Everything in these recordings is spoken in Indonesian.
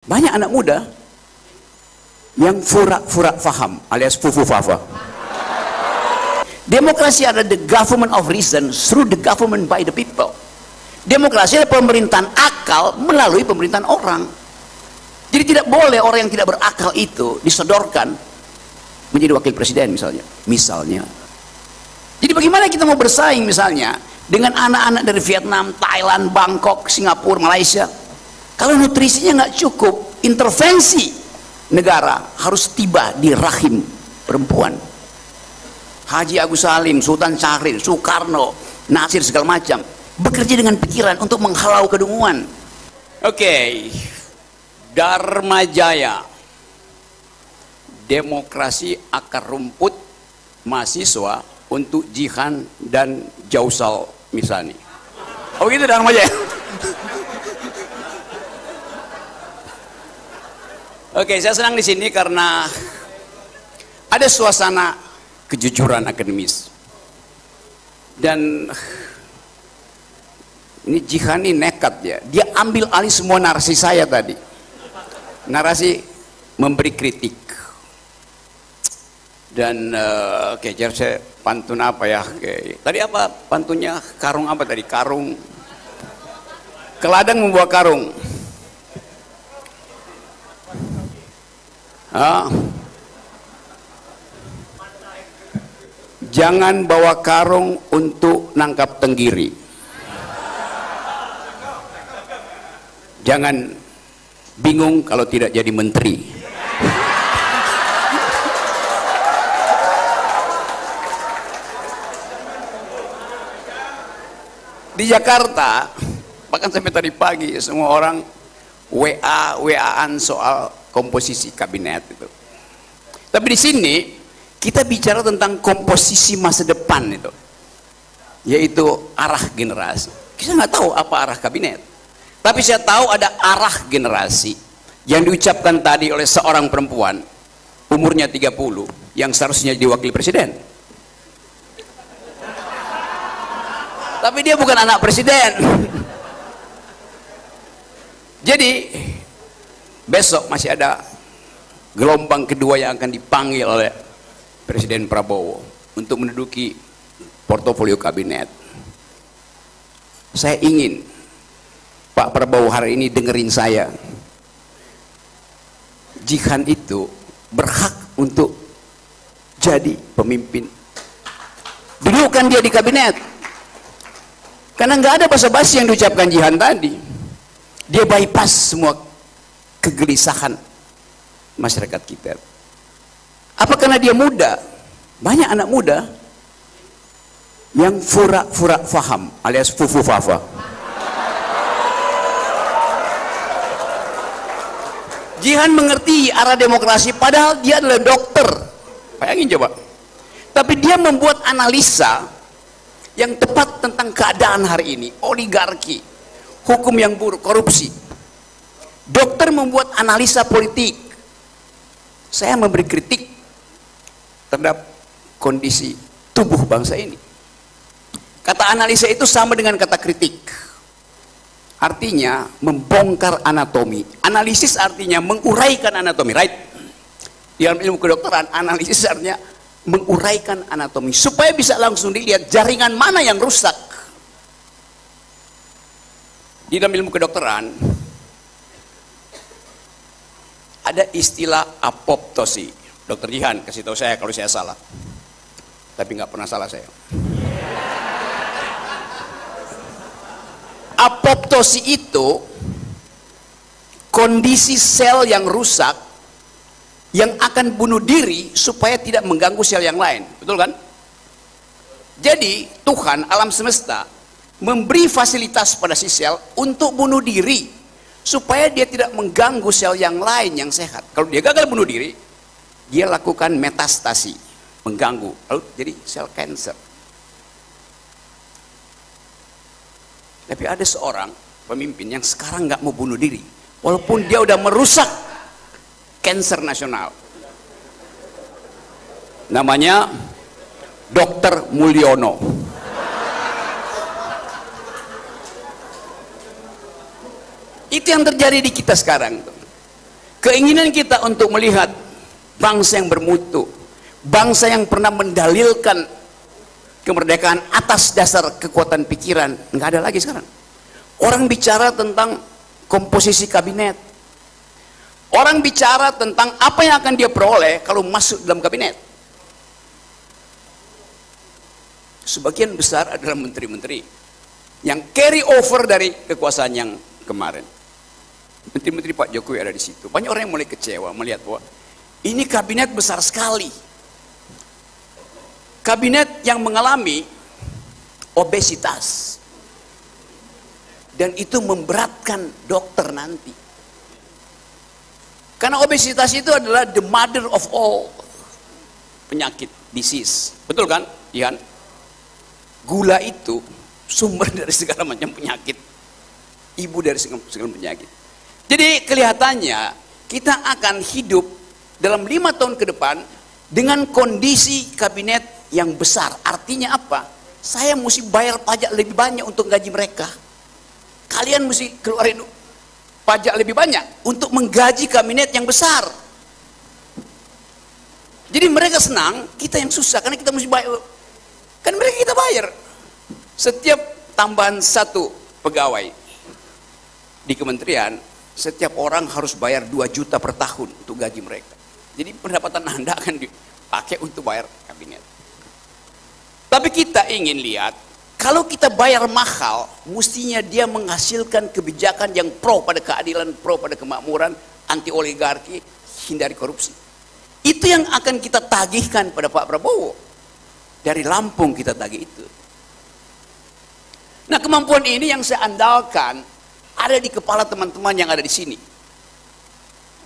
Banyak anak muda yang fura-fura faham alias fufu fafa. Demokrasi adalah the government of reason through the government by the people. Demokrasi adalah pemerintahan akal melalui pemerintahan orang. Jadi tidak boleh orang yang tidak berakal itu disodorkan menjadi wakil presiden misalnya. Jadi bagaimana kita mau bersaing misalnya dengan anak-anak dari Vietnam, Thailand, Bangkok, Singapura, Malaysia, kalau nutrisinya nggak cukup? Intervensi negara harus tiba di rahim perempuan. Haji Agus Salim, Sultan Syahrir, Soekarno, Nasir, segala macam bekerja dengan pikiran untuk menghalau kedunguan. Oke, Dharma Jaya, demokrasi akar rumput mahasiswa untuk Jihan dan Jausal misalnya. Oh gitu Dharma Jaya. Oke, saya senang di sini karena ada suasana kejujuran akademis. Dan ini Jihan ini nekat ya. Dia ambil alih semua narasi saya tadi. Narasi memberi kritik. Dan oke, jadi saya pantun apa ya? Oke. Tadi apa pantunnya? Karung apa tadi? Karung. Keladang membawa karung. Jangan bawa karung untuk nangkap tenggiri. Jangan bingung kalau tidak jadi menteri. Di Jakarta bahkan sampai tadi pagi semua orang WA-an soal komposisi kabinet itu. Tapi di sini kita bicara tentang komposisi masa depan itu, yaitu arah generasi. Kita nggak tahu apa arah kabinet, tapi saya tahu ada arah generasi yang diucapkan tadi oleh seorang perempuan umurnya 30 yang seharusnya jadi wakil presiden. Tapi dia bukan anak presiden. Jadi besok masih ada gelombang kedua yang akan dipanggil oleh Presiden Prabowo untuk menduduki portofolio kabinet. Saya ingin Pak Prabowo hari ini dengerin saya. Jihan itu berhak untuk jadi pemimpin. Dudukkan dia di kabinet. Karena nggak ada basa-basi yang diucapkan Jihan tadi. Dia bypass semua kegelisahan masyarakat kita. Apa karena dia muda? Banyak anak muda yang fura-fura faham alias fufu fafa. Jihan mengerti arah demokrasi padahal dia adalah dokter. Bayangin coba. Tapi dia membuat analisa yang tepat tentang keadaan hari ini, oligarki, hukum yang buruk, korupsi. Dokter membuat analisa politik. Saya memberi kritik terhadap kondisi tubuh bangsa ini. Kata analisa itu sama dengan kata kritik. Artinya membongkar anatomi. Analisis artinya menguraikan anatomi, right? Di dalam ilmu kedokteran, analisis artinya menguraikan anatomi supaya bisa langsung dilihat jaringan mana yang rusak. Di dalam ilmu kedokteran ada istilah apoptosi. Dokter Jihan kasih tahu saya kalau saya salah, tapi nggak pernah salah saya. Apoptosi itu kondisi sel yang rusak yang akan bunuh diri supaya tidak mengganggu sel yang lain, betul kan? Jadi Tuhan alam semesta memberi fasilitas pada si sel untuk bunuh diri supaya dia tidak mengganggu sel yang lain yang sehat. Kalau dia gagal bunuh diri, dia lakukan metastasi, mengganggu, lalu jadi sel kanker. Tapi ada seorang pemimpin yang sekarang nggak mau bunuh diri, walaupun dia udah merusak kanker nasional. Namanya Dr. Mulyono. Itu yang terjadi di kita sekarang. Keinginan kita untuk melihat bangsa yang bermutu, bangsa yang pernah mendalilkan kemerdekaan atas dasar kekuatan pikiran, nggak ada lagi sekarang. Orang bicara tentang komposisi kabinet, orang bicara tentang apa yang akan dia peroleh kalau masuk dalam kabinet. Sebagian besar adalah menteri-menteri yang carry over dari kekuasaan yang kemarin. Menteri-menteri Pak Jokowi ada di situ. Banyak orang yang mulai kecewa melihat bahwa ini kabinet besar sekali. Kabinet yang mengalami obesitas. Dan itu memberatkan dokter nanti. Karena obesitas itu adalah the mother of all penyakit, disease. Betul kan, Ihan? Gula itu sumber dari segala macam penyakit. Ibu dari segala penyakit. Jadi kelihatannya kita akan hidup dalam 5 tahun ke depan dengan kondisi kabinet yang besar. Artinya apa? Saya mesti bayar pajak lebih banyak untuk gaji mereka. Kalian mesti keluarin pajak lebih banyak untuk menggaji kabinet yang besar. Jadi mereka senang, kita yang susah karena kita mesti bayar. Kan mereka kita bayar. Setiap tambahan 1 pegawai di kementerian, setiap orang harus bayar 2 juta per tahun untuk gaji mereka. Jadi pendapatan Anda akan dipakai untuk bayar kabinet. Tapi kita ingin lihat, kalau kita bayar mahal, mestinya dia menghasilkan kebijakan yang pro pada keadilan, pro pada kemakmuran, anti oligarki, hindari korupsi. Itu yang akan kita tagihkan pada Pak Prabowo. Dari Lampung kita tagih itu. Nah, kemampuan ini yang saya andalkan ada di kepala teman-teman yang ada di sini.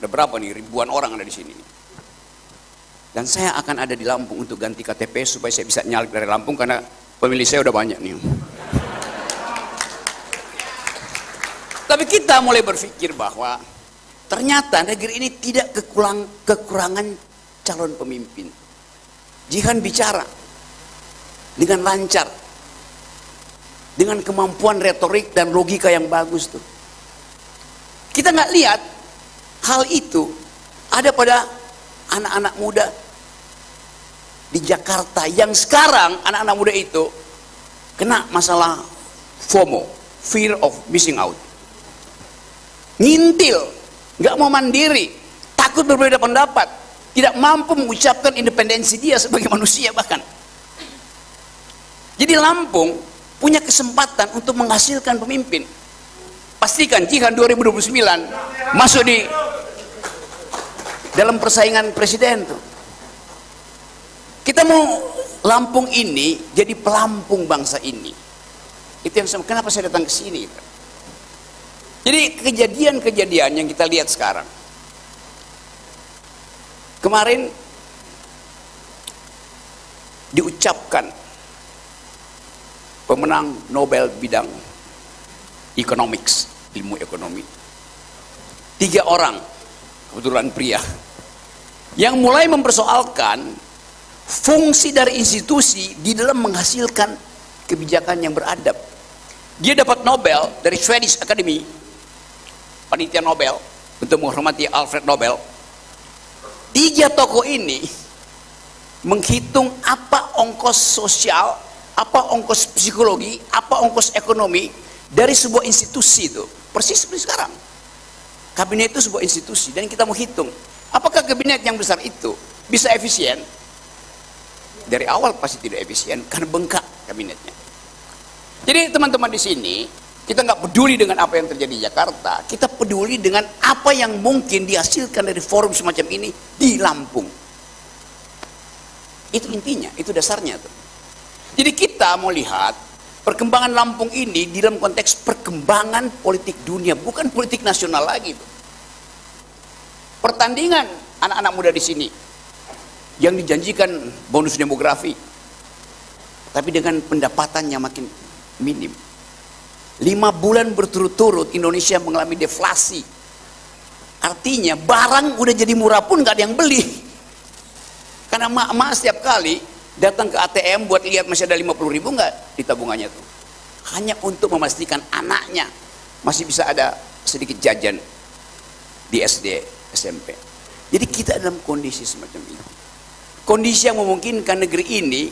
Ada berapa nih? Ribuan orang ada di sini. Dan saya akan ada di Lampung untuk ganti KTP supaya saya bisa nyalek dari Lampung karena pemilih saya udah banyak nih. Tapi kita mulai berpikir bahwa ternyata negeri ini tidak kekurangan calon pemimpin. Jihan bicara dengan lancar, dengan kemampuan retorik dan logika yang bagus tuh. Kita nggak lihat hal itu ada pada anak-anak muda di Jakarta yang sekarang anak-anak muda itu kena masalah FOMO, fear of missing out. Ngintil, nggak mau mandiri, takut berbeda pendapat, tidak mampu mengucapkan independensi dia sebagai manusia bahkan. Jadi Lampung punya kesempatan untuk menghasilkan pemimpin. Pastikan Jihan 2029 masuk di dalam persaingan presiden tuh. Kita mau Lampung ini jadi pelampung bangsa ini. Itu yang kenapa saya datang ke sini. Jadi kejadian-kejadian yang kita lihat sekarang. Kemarin diucapkan pemenang Nobel bidang economics, ilmu ekonomi. 3 orang, kebetulan pria, yang mulai mempersoalkan fungsi dari institusi di dalam menghasilkan kebijakan yang beradab. Dia dapat Nobel dari Swedish Academy, panitia Nobel, untuk menghormati Alfred Nobel. 3 tokoh ini menghitung apa ongkos sosial, apa ongkos psikologi, apa ongkos ekonomi dari sebuah institusi itu. Persis seperti sekarang. Kabinet itu sebuah institusi dan kita mau hitung apakah kabinet yang besar itu bisa efisien. Dari awal pasti tidak efisien karena bengkak kabinetnya. Jadi teman-teman di sini, kita nggak peduli dengan apa yang terjadi di Jakarta, kita peduli dengan apa yang mungkin dihasilkan dari forum semacam ini di Lampung. Itu intinya, itu dasarnya tuh. Jadi kita mau lihat perkembangan Lampung ini di dalam konteks perkembangan politik dunia, bukan politik nasional lagi. Pertandingan anak-anak muda di sini yang dijanjikan bonus demografi, tapi dengan pendapatannya makin minim. 5 bulan berturut-turut Indonesia mengalami deflasi. Artinya barang udah jadi murah pun nggak ada yang beli. Karena emak-emak setiap kali datang ke ATM buat lihat masih ada 50.000 nggak di tabungannya tuh, hanya untuk memastikan anaknya masih bisa ada sedikit jajan di SD, SMP. Jadi kita dalam kondisi semacam itu. Kondisi yang memungkinkan negeri ini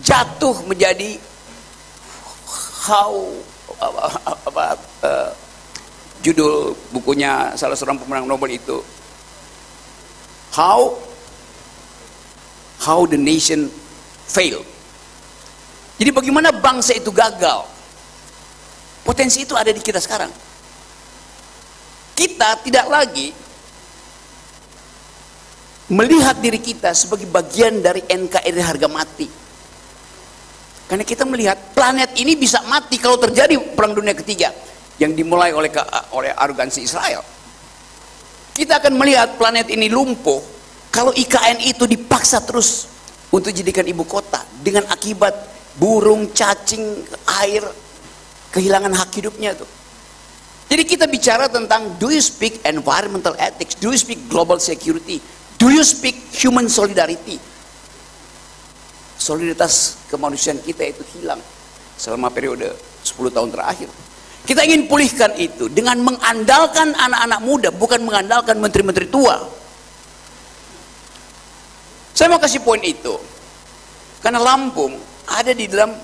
jatuh menjadi judul bukunya salah seorang pemenang Nobel itu, How the Nation Failed. Jadi bagaimana bangsa itu gagal. Potensi itu ada di kita sekarang. Kita tidak lagi melihat diri kita sebagai bagian dari NKRI harga mati. Karena kita melihat planet ini bisa mati kalau terjadi perang dunia ketiga yang dimulai oleh arogansi Israel. Kita akan melihat planet ini lumpuh kalau IKN itu dipaksa terus untuk dijadikan ibu kota dengan akibat burung, cacing, air kehilangan hak hidupnya tuh. Jadi kita bicara tentang, do you speak environmental ethics, do you speak global security, do you speak human solidarity. Solidaritas kemanusiaan kita itu hilang selama periode 10 tahun terakhir. Kita ingin pulihkan itu dengan mengandalkan anak-anak muda, bukan mengandalkan menteri-menteri tua. Saya mau kasih poin itu karena Lampung ada di dalam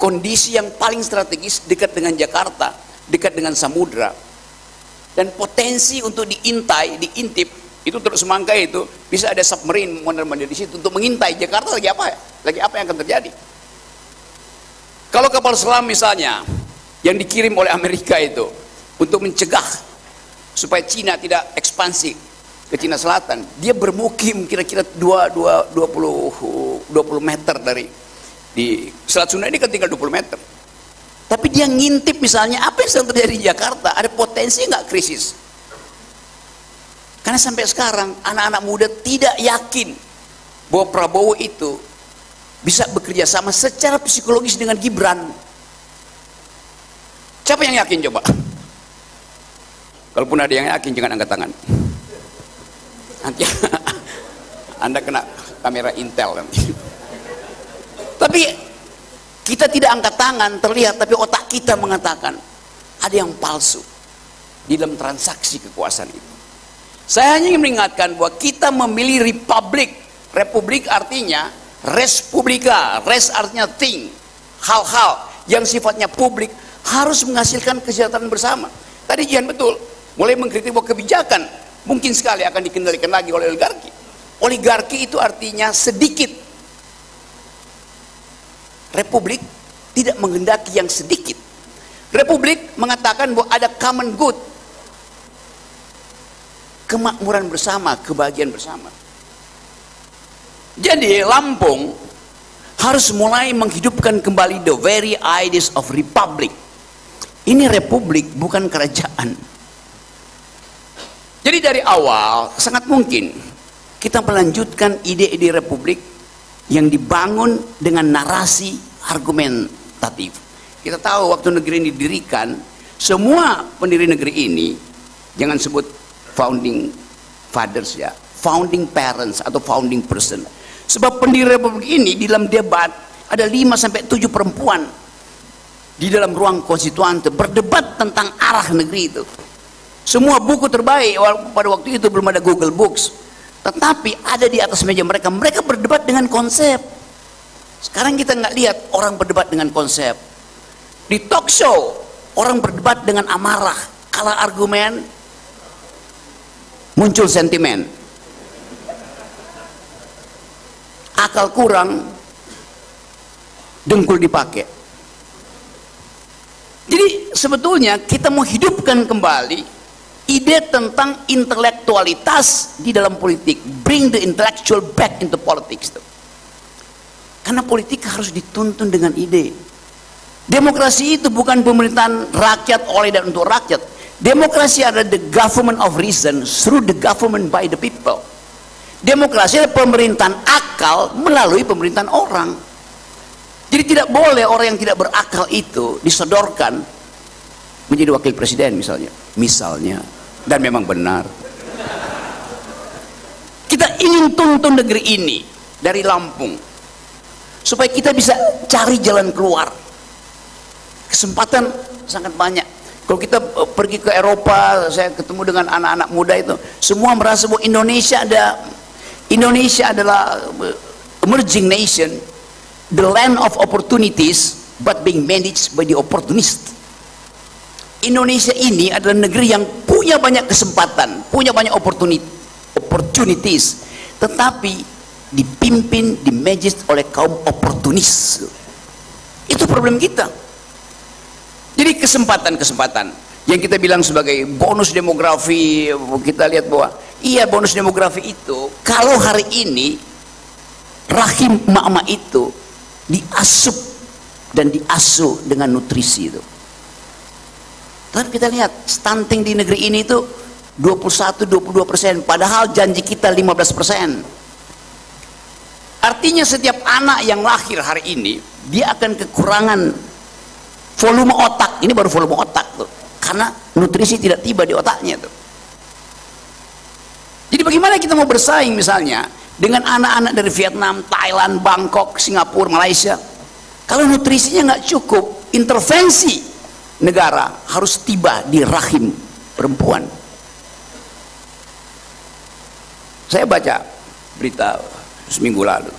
kondisi yang paling strategis, dekat dengan Jakarta, dekat dengan samudra, dan potensi untuk diintai, diintip itu terus semangka itu bisa ada submarine mondar-mandir di situ untuk mengintai Jakarta lagi apa ya? Lagi apa yang akan terjadi? Kalau kapal selam misalnya yang dikirim oleh Amerika itu untuk mencegah supaya Cina tidak ekspansi ke Cina Selatan, dia bermukim kira-kira 20 meter dari di Selat Sunda ini kan tinggal 20 meter. Tapi dia ngintip misalnya apa yang sedang terjadi di Jakarta, ada potensi nggak krisis? Karena sampai sekarang anak-anak muda tidak yakin bahwa Prabowo itu bisa bekerja sama secara psikologis dengan Gibran. Siapa yang yakin coba? Kalaupun ada yang yakin jangan angkat tangan. Nanti Anda kena kamera Intel nanti. Tapi kita tidak angkat tangan terlihat, tapi otak kita mengatakan ada yang palsu di dalam transaksi kekuasaan itu. Saya hanya ingin mengingatkan bahwa kita memilih republik. Republik artinya res publica, res artinya thing, hal-hal yang sifatnya publik harus menghasilkan kesejahteraan bersama. Tadi Jihan betul, mulai mengkritik bahwa kebijakan mungkin sekali akan dikendalikan lagi oleh oligarki. Oligarki itu artinya sedikit. Republik tidak menghendaki yang sedikit. Republik mengatakan bahwa ada common good, kemakmuran bersama, kebahagiaan bersama. Jadi Lampung harus mulai menghidupkan kembali the very ideas of republic. Ini republik, bukan kerajaan. Jadi dari awal sangat mungkin kita melanjutkan ide-ide republik yang dibangun dengan narasi argumentatif. Kita tahu waktu negeri ini didirikan, semua pendiri negeri ini, jangan sebut founding fathers ya, founding parents atau founding person. Sebab pendiri republik ini di dalam debat ada 5-7 perempuan di dalam ruang konstituante berdebat tentang arah negeri itu. Semua buku terbaik pada waktu itu belum ada Google Books, tetapi ada di atas meja mereka. Mereka berdebat dengan konsep. Sekarang kita nggak lihat orang berdebat dengan konsep. Di talk show orang berdebat dengan amarah, kalah argumen, muncul sentimen, akal kurang, dengkul dipakai. Jadi sebetulnya kita mau hidupkan kembali ide tentang intelektualitas di dalam politik, bring the intellectual back into politics. Karena politik harus dituntun dengan ide. Demokrasi itu bukan pemerintahan rakyat oleh dan untuk rakyat. Demokrasi adalah the government of reason through the government by the people. Demokrasi adalah pemerintahan akal melalui pemerintahan orang. Jadi tidak boleh orang yang tidak berakal itu disodorkan menjadi wakil presiden misalnya, dan memang benar. Kita ingin tuntun negeri ini dari Lampung supaya kita bisa cari jalan keluar. Kesempatan sangat banyak. Kalau kita pergi ke Eropa, saya ketemu dengan anak-anak muda itu, semua merasa bahwa Indonesia adalah emerging nation, the land of opportunities, but being managed by the opportunist. Indonesia ini adalah negeri yang punya banyak kesempatan, punya banyak opportunities, tetapi dipimpin, dimanage oleh kaum oportunis. Itu problem kita. Jadi kesempatan-kesempatan yang kita bilang sebagai bonus demografi, kita lihat bahwa iya, bonus demografi itu kalau hari ini rahim emak-emak itu diasup dan diasuh dengan nutrisi itu. Tapi kita lihat stunting di negeri ini itu 21-22%, padahal janji kita 15%. Artinya setiap anak yang lahir hari ini dia akan kekurangan volume otak. Ini baru volume otak tuh, karena nutrisi tidak tiba di otaknya tuh. Jadi bagaimana kita mau bersaing misalnya dengan anak-anak dari Vietnam, Thailand, Bangkok, Singapura, Malaysia, kalau nutrisinya nggak cukup? Intervensi negara harus tiba di rahim perempuan. Saya baca berita seminggu lalu,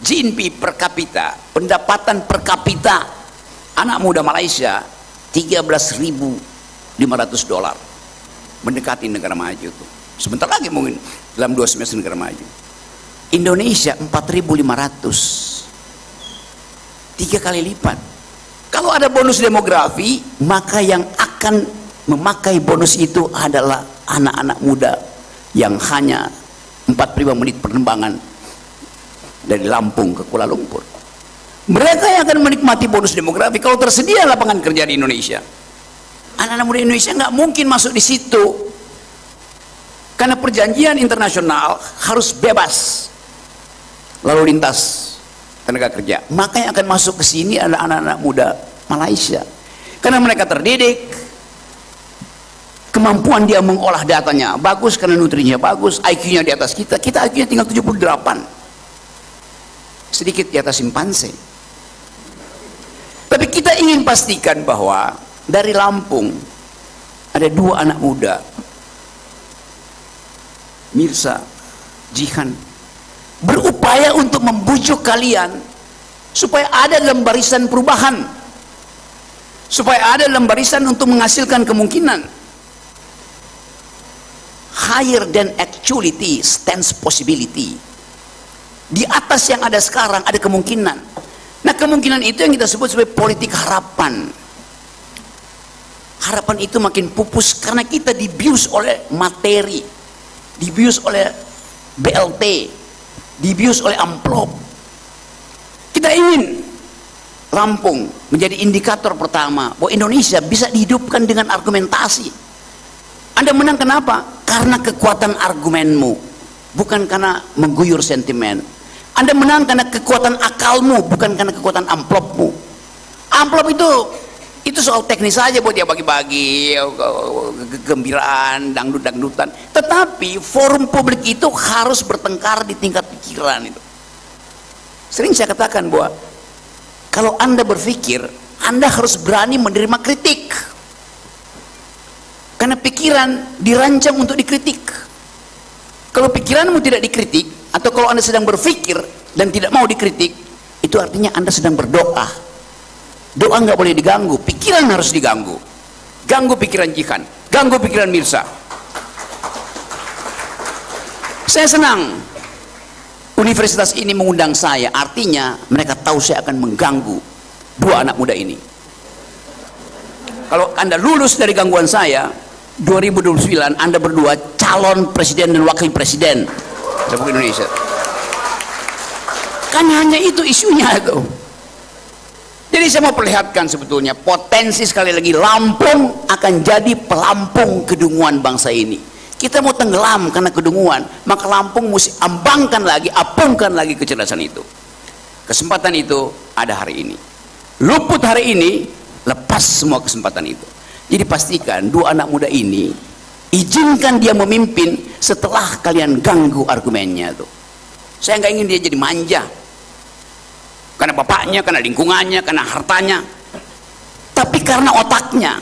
GNP per kapita, pendapatan per kapita anak muda Malaysia $13.500, mendekati negara maju tuh. Sebentar lagi mungkin dalam 2 semester negara maju. Indonesia 4.500, 3 kali lipat. Kalau ada bonus demografi, maka yang akan memakai bonus itu adalah anak-anak muda yang hanya 45 menit penerbangan dari Lampung ke Kuala Lumpur. Mereka yang akan menikmati bonus demografi kalau tersedia lapangan kerja di Indonesia. Anak-anak muda Indonesia nggak mungkin masuk di situ, karena perjanjian internasional harus bebas lalu lintas tenaga kerja. Maka yang akan masuk ke sini adalah anak-anak muda Malaysia, karena mereka terdidik, kemampuan dia mengolah datanya bagus karena nutrinya bagus, IQ-nya di atas kita. Kita IQ-nya tinggal 78, sedikit di atas simpanse. Tapi kita ingin pastikan bahwa dari Lampung ada 2 anak muda, Mirsa, Jihan, berupaya untuk membujuk kalian supaya ada dalam barisan perubahan, supaya ada dalam barisan untuk menghasilkan kemungkinan. Higher than actuality stands possibility. Di atas yang ada sekarang ada kemungkinan. Nah, kemungkinan itu yang kita sebut sebagai politik harapan. Harapan itu makin pupus karena kita dibius oleh materi, dibius oleh BLT, dibius oleh amplop. Kita ingin Lampung menjadi indikator pertama bahwa Indonesia bisa dihidupkan dengan argumentasi. Anda menang kenapa? Karena kekuatan argumenmu, bukan karena mengguyur sentimen. Anda menang karena kekuatan akalmu, bukan karena kekuatan amplopmu. Amplop itu soal teknis saja buat dia bagi-bagi, kegembiraan, dangdut-dangdutan. Tetapi forum publik itu harus bertengkar di tingkat pikiran itu. Sering saya katakan bahwa kalau Anda berpikir, Anda harus berani menerima kritik. Karena pikiran dirancang untuk dikritik. Kalau pikiranmu tidak dikritik, atau kalau Anda sedang berpikir dan tidak mau dikritik, itu artinya Anda sedang berdoa. Doa nggak boleh diganggu, pikiran harus diganggu. Ganggu pikiran Jihan, ganggu pikiran Mirsa. Saya senang universitas ini mengundang saya, artinya mereka tahu saya akan mengganggu 2 anak muda ini. Kalau Anda lulus dari gangguan saya, 2029 Anda berdua calon presiden dan wakil presiden Republik Indonesia. Kan hanya itu isunya itu. Jadi saya mau perlihatkan sebetulnya potensi, sekali lagi, Lampung akan jadi pelampung kedunguan bangsa ini. Kita mau tenggelam karena kedunguan, maka Lampung mesti ambangkan lagi, apungkan lagi kecerdasan itu. Kesempatan itu ada hari ini. Luput hari ini, lepas semua kesempatan itu. Jadi pastikan 2 anak muda ini, izinkan dia memimpin setelah kalian ganggu argumennya tuh. Saya nggak ingin dia jadi manja karena bapaknya, karena lingkungannya, karena hartanya. tetapi karena otaknya.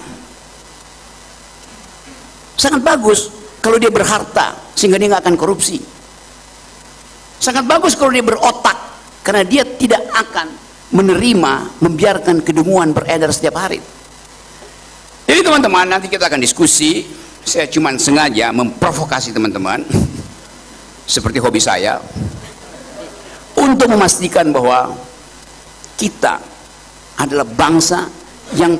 Sangat bagus kalau dia berharta sehingga dia nggak akan korupsi. Sangat bagus kalau dia berotak karena dia tidak akan menerima, membiarkan kedunguan beredar setiap hari. Jadi teman-teman, nanti kita akan diskusi. Saya cuma sengaja memprovokasi teman-teman seperti hobi saya untuk memastikan bahwa kita adalah bangsa yang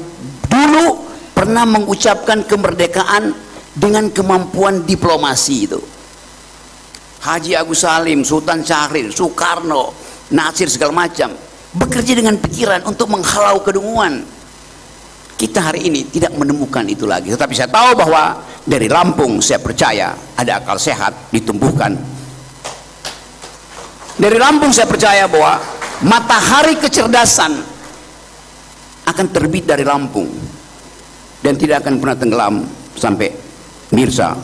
dulu pernah mengucapkan kemerdekaan dengan kemampuan diplomasi itu. Haji Agus Salim, Sultan Syahrir, Soekarno, Nasir, segala macam bekerja dengan pikiran untuk menghalau kedunguan. Kita hari ini tidak menemukan itu lagi. Tetapi saya tahu bahwa dari Lampung, saya percaya ada akal sehat ditumbuhkan. Dari Lampung saya percaya bahwa matahari kecerdasan akan terbit dari Lampung dan tidak akan pernah tenggelam sampai Mirza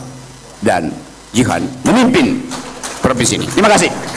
dan Jihan memimpin provinsi ini. Terima kasih.